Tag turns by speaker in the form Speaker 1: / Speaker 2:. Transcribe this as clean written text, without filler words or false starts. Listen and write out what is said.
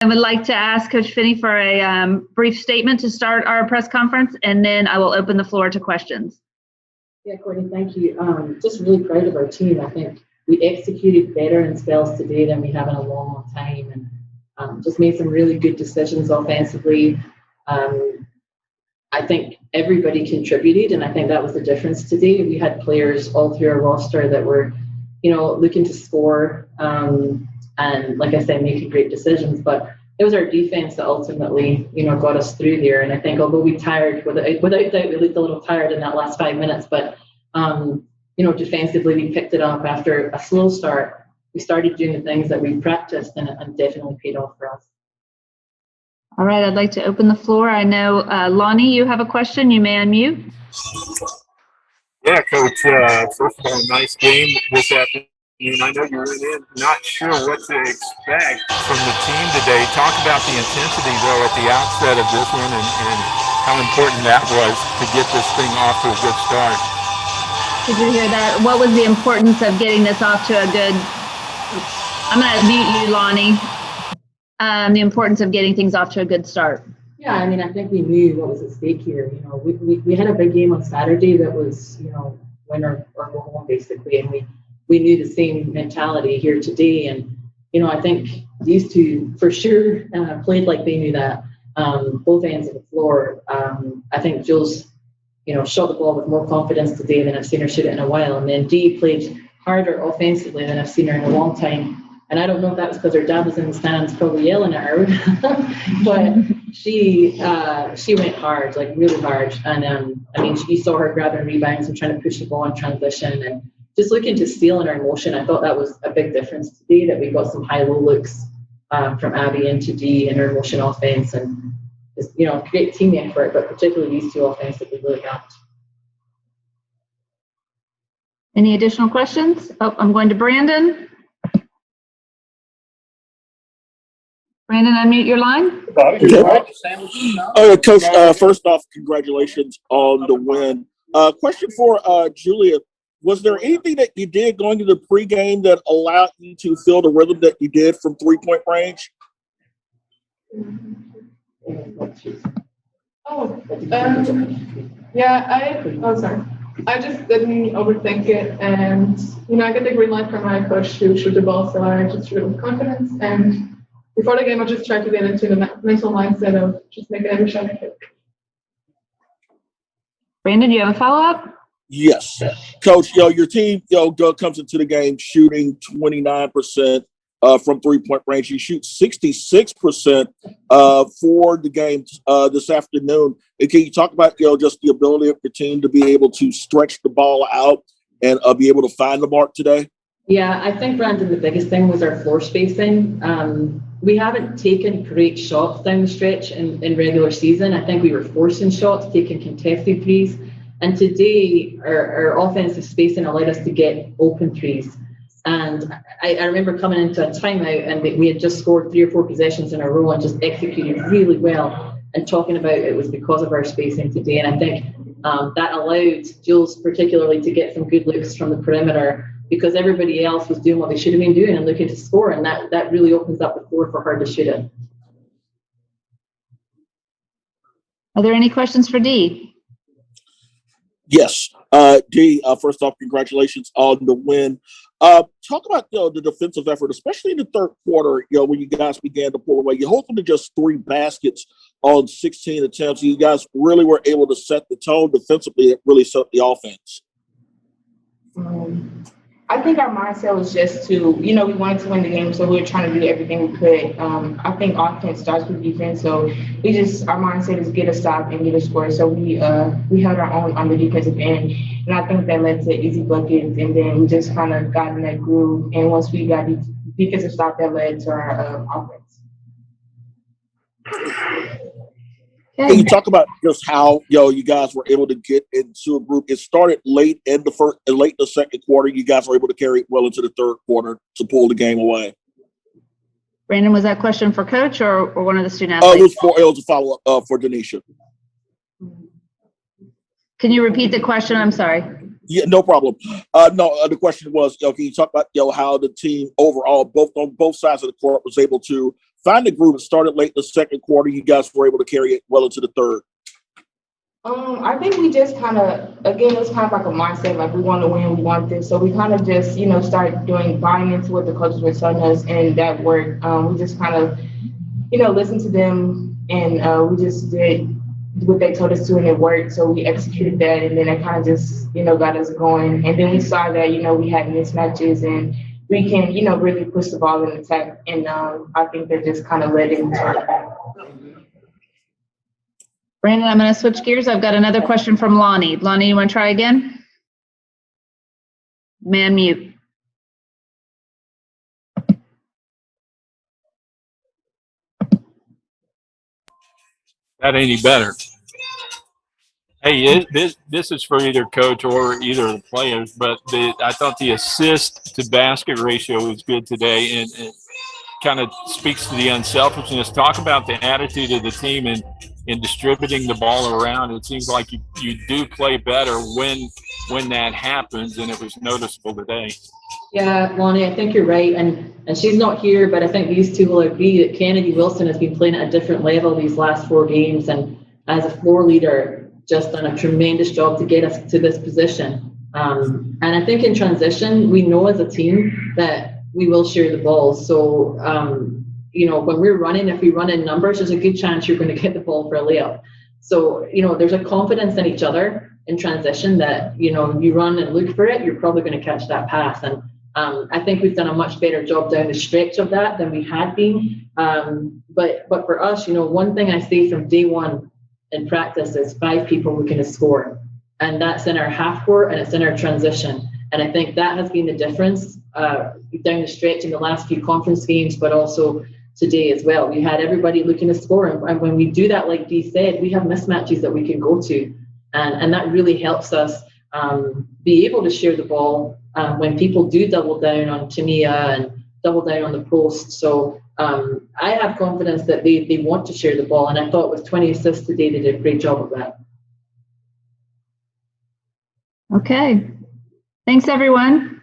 Speaker 1: I would like to ask Coach Finney for a brief statement to start our press conference, and then I will open the floor to questions.
Speaker 2: Yeah, Courtney, thank you. Just really proud of our team. I think we executed better in spells today than we have in a long, long time, and just made some really good decisions offensively. I think everybody contributed, and I think that was the difference today. We had players all through our roster that were, looking to score, and like I said, making great decisions. But it was our defense that ultimately, got us through there. And I think although we tired, without doubt, we looked a little tired in that last 5 minutes. But defensively, we picked it up after a slow start. We started doing the things that we practiced, and it definitely paid off for us.
Speaker 1: All right, I'd like to open the floor. I know, Lonnie, you have a question. You may unmute.
Speaker 3: Yeah, Coach, first of all, nice game this afternoon. I know you're not sure what to expect from the team today. Talk about the intensity, though, at the outset of this one and how important that was to get this thing off to a good start.
Speaker 1: Did you hear that? What was the importance of getting this off to a good – I'm going to mute you, Lonnie. The importance of getting things off to a good start.
Speaker 2: Yeah, I mean, I think we knew what was at stake here. We had a big game on Saturday that was, win or go home, basically, and we knew the same mentality here today. And, I think these two for sure played like they knew that, both ends of the floor. I think Jules, shot the ball with more confidence today than I've seen her shoot it in a while. And then Dee played harder offensively than I've seen her in a long time. And I don't know if that was because her dad was in the stands probably yelling at her, but she went hard, like really hard. And you saw her grabbing rebounds and trying to push the ball in transition and just looking to steal in her motion. I thought that was a big difference today, that we got some high-low looks from Abby into Dee in her motion offense, and just, great team effort, but particularly these two offensively really helped.
Speaker 1: Any additional questions? Oh, I'm going to Brandon. Brandon, unmute your line.
Speaker 4: Coach, first off, congratulations on the win. Question for Julia. Was there anything that you did going into the pregame that allowed you to feel the rhythm that you did from three-point range?
Speaker 5: I just didn't overthink it, and I get the green light from my coach to shoot the ball, so I just shoot it with confidence. And before the game, I just tried to get into the mental mindset of just making every shot I could.
Speaker 1: Brandon, do you have a follow-up?
Speaker 4: Yes. Coach, your team, comes into the game shooting 29% from three-point range. You shoot 66% for the game this afternoon. And can you talk about, just the ability of your team to be able to stretch the ball out and be able to find the mark today?
Speaker 2: Yeah, I think, Brandon, the biggest thing was our floor spacing. We haven't taken great shots down the stretch in regular season. I think we were forcing shots, taking contested threes. And today, our offensive spacing allowed us to get open threes. And I remember coming into a timeout, and we had just scored 3 or 4 possessions in a row and just executed really well, and talking about it was because of our spacing today. And I think that allowed Jules particularly to get some good looks from the perimeter, because everybody else was doing what they should have been doing and looking to score, and that really opens up the floor for her to shoot it.
Speaker 1: Are there any questions for Dee?
Speaker 4: Yes. Dee, first off, congratulations on the win. Talk about the defensive effort, especially in the third quarter, when you guys began to pull away. You hold them to just 3 baskets on 16 attempts. You guys really were able to set the tone defensively. It really set the offense.
Speaker 6: I think our mindset was just to, we wanted to win the game, so we were trying to do everything we could. I think offense starts with defense, so our mindset is get a stop and get a score. So we held our own on the defensive end, and I think that led to easy buckets, and then we just kind of got in that groove. And once we got defensive stop, that led to our offense.
Speaker 4: Can you talk about just how you guys were able to get into a group? It started late in the second quarter. You guys were able to carry it well into the third quarter to pull the game away.
Speaker 1: Brandon, was that question for Coach or one of the student athletes?
Speaker 4: It was a follow-up for Denisha.
Speaker 1: Can you repeat the question? I'm sorry.
Speaker 4: Yeah, no problem. The question was, can you talk about how the team overall, on both sides of the court, was able to find a groove? It started late in the second quarter. You guys were able to carry it well into the third.
Speaker 6: I think we just kind of, again, it was kind of like a mindset, like we want to win, we want this. So we kind of just, started buying into what the coaches were telling us, and that worked. We just kind of, listened to them, and we just did what they told us to, and it worked. So we executed that, and then it kind of just, got us going. And then we saw that, we had mismatches, and we can, really push the ball in attack. And I think that just kind of led into it.
Speaker 1: Brandon, I'm going to switch gears. I've got another question from Lonnie. Lonnie, you want to try again? Man, mute.
Speaker 3: That ain't any better. Hey, this is for either coach or either of the players, but I thought the assist to basket ratio was good today, and it kind of speaks to the unselfishness. Talk about the attitude of the team and in distributing the ball around. It seems like you do play better when that happens, and it was noticeable today.
Speaker 2: Yeah, Lonnie, I think you're right, and she's not here, but I think these two will agree that Kennedy Wilson has been playing at a different level these last 4 games, and as a floor leader, just done a tremendous job to get us to this position. And I think in transition, we know as a team that we will share the ball. So, when we're running, if we run in numbers, there's a good chance you're going to get the ball for a layup. So, there's a confidence in each other in transition that, you run and look for it, you're probably going to catch that pass. And I think we've done a much better job down the stretch of that than we had been. But for us, one thing I say from day one in practice is 5 people looking to score. And that's in our half court and it's in our transition. And I think that has been the difference down the stretch in the last few conference games, but also today as well. We had everybody looking to score. And when we do that, like Dee said, we have mismatches that we can go to. And that really helps us be able to share the ball when people do double down on Tamia and double down on the post. So I have confidence that they want to share the ball. And I thought with 20 assists today, they did a great job of that.
Speaker 1: Okay. Thanks, everyone.